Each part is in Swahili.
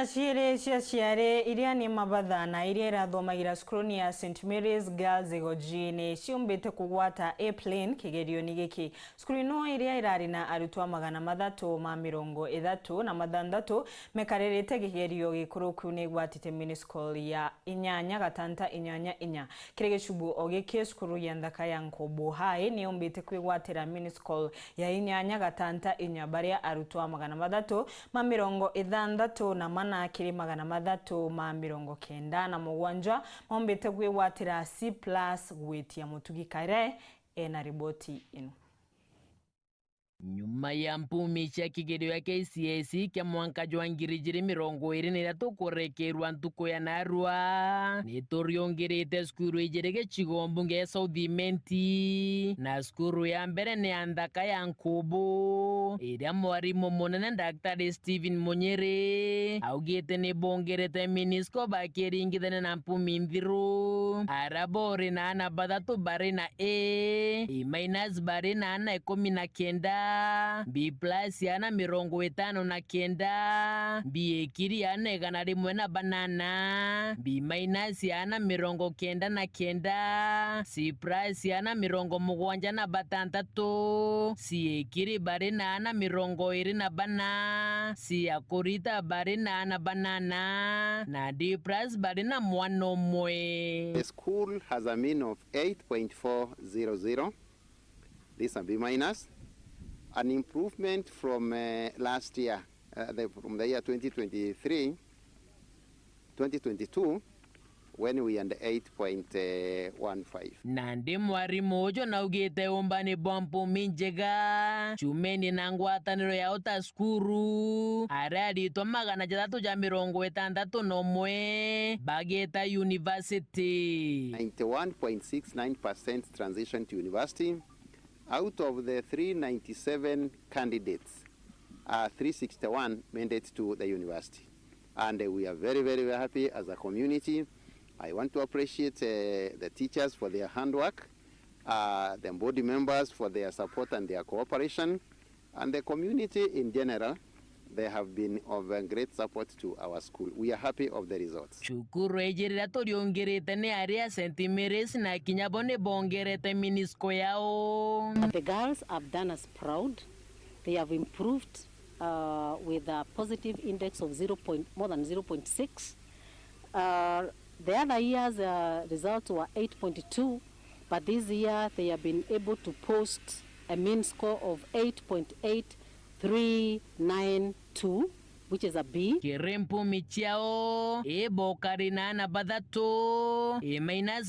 Ciana ciere cia ciare iria ni mabatha na iria irathomagira cukuru ya St Mary's Girls IGOJI ni ciumbite kugwata A-plane kigerio-ini giki. Cukuru no iria irari na arutwo 336 na 6 mekaririte kigerio gikuru kiu ni igwatite municipal ya 8 kiri gicubu o giki cukuru ya nthaka ya NKUBU hai ni umbite kwigwatira municipal ya 8 baria arutwo 360 na mana kiri 397 mombete gwatira C+ gwitia mutugi kare ena riboti ino. Nyuma ya Mpumi cha kigerio ya Kcse kia mwaka jwa 2023 kurekerwa ntuko ya narua nituriongerete skuru ijerege chigombu nge South Imenti na skuru ya mbere ni andaka ya NKUBU iria mwarimu munene Dr. Steven Munyere augite ni bongerete minisko bakiringithane na Mpumi nthiru arabori na ana bathatu bari na A bari na ana 19 B+ yana 59 B KIRI yana 101 B- yana 99 C+ yana 76 C KIRI bari na ana 24 C akurita bari na ana banana na D+ bari na mwano mwe. The school has a mean of 8.400. This is a B-, an improvement from last year, from the year 2022, when we had 8.15. Nandi mwarimu ujo na ugite umbani Mpumi njega chumeni na ngwataniro ya utaskuru ARITWA 361 bageta university 91.69% transition to university. Out of the 397 candidates, 361 made it to the university. And we are very, very happy as a community. I want to appreciate the teachers for their handwork, the body members for their support and their cooperation, and the community in general. They have been of great support to our school. We are happy of the results. Shukuru ejirira toriongerete ne area St Mary's na kinyabone bongerete minisko yao. The girls have done us proud. They have improved with a positive index of more than 0.6. The other year's results were 8.2, but this year they have been able to post a mean score of 8.8392, which is a B. Mpumi chiao bokari na ana bathatu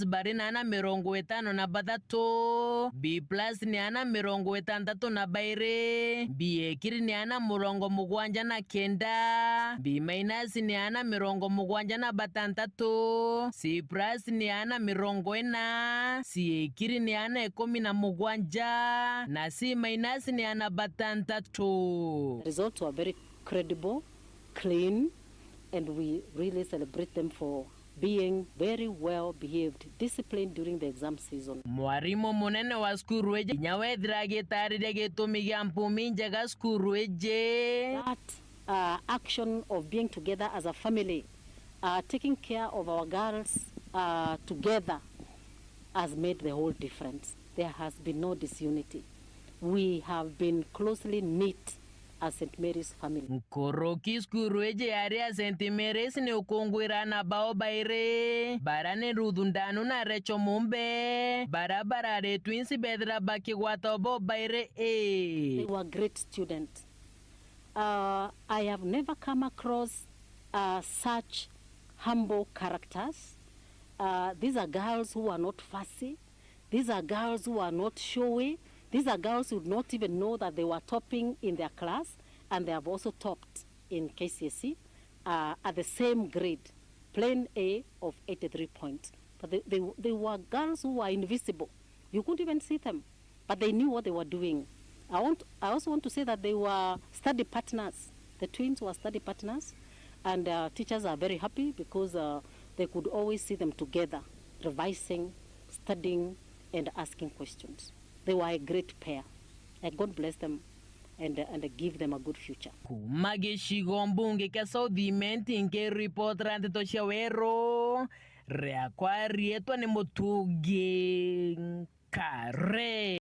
bari na ana 57 B+ ni ana 60 na baire B KIRI ni ana 79 B- ni ana 76 C+ ni ana 40 C KIRI ni ana 17 na C- ni ana 63. The results were very credible, clean, and we really celebrate them for being very well behaved, disciplined during the exam season. Mwarimu munene wa skuru eje nyawethira gitarire gitumi gia Mpumi njega skuru eje. That action of being together as a family, taking care of our girls together has made the whole difference. There has been no disunity. We have been closely knit as St Mary's family. Nkoroki skuru eje area St Mary's ni ukungwira na bao baire barane rudundanu na recho mumbe barabara re twins bedra BAIRI bo baire They were great students. I have never come across such humble characters. These are girls who are not fussy. These are girls who are not showy. These are girls who would not even know that they were topping in their class, and they have also topped in Kcse at the same grade, plain A of 83 points. But they were girls who were invisible. You couldn't even see them, but they knew what they were doing. I also want to say that they were study partners. The twins were study partners, and teachers are very happy because they could always see them together, revising, studying, and asking questions. They were a great pair. And God bless them and give them a good future. Kumagishigo mbunge ka South Imenti nke report rante to shawero reakwa rietwa ni mutugi kare.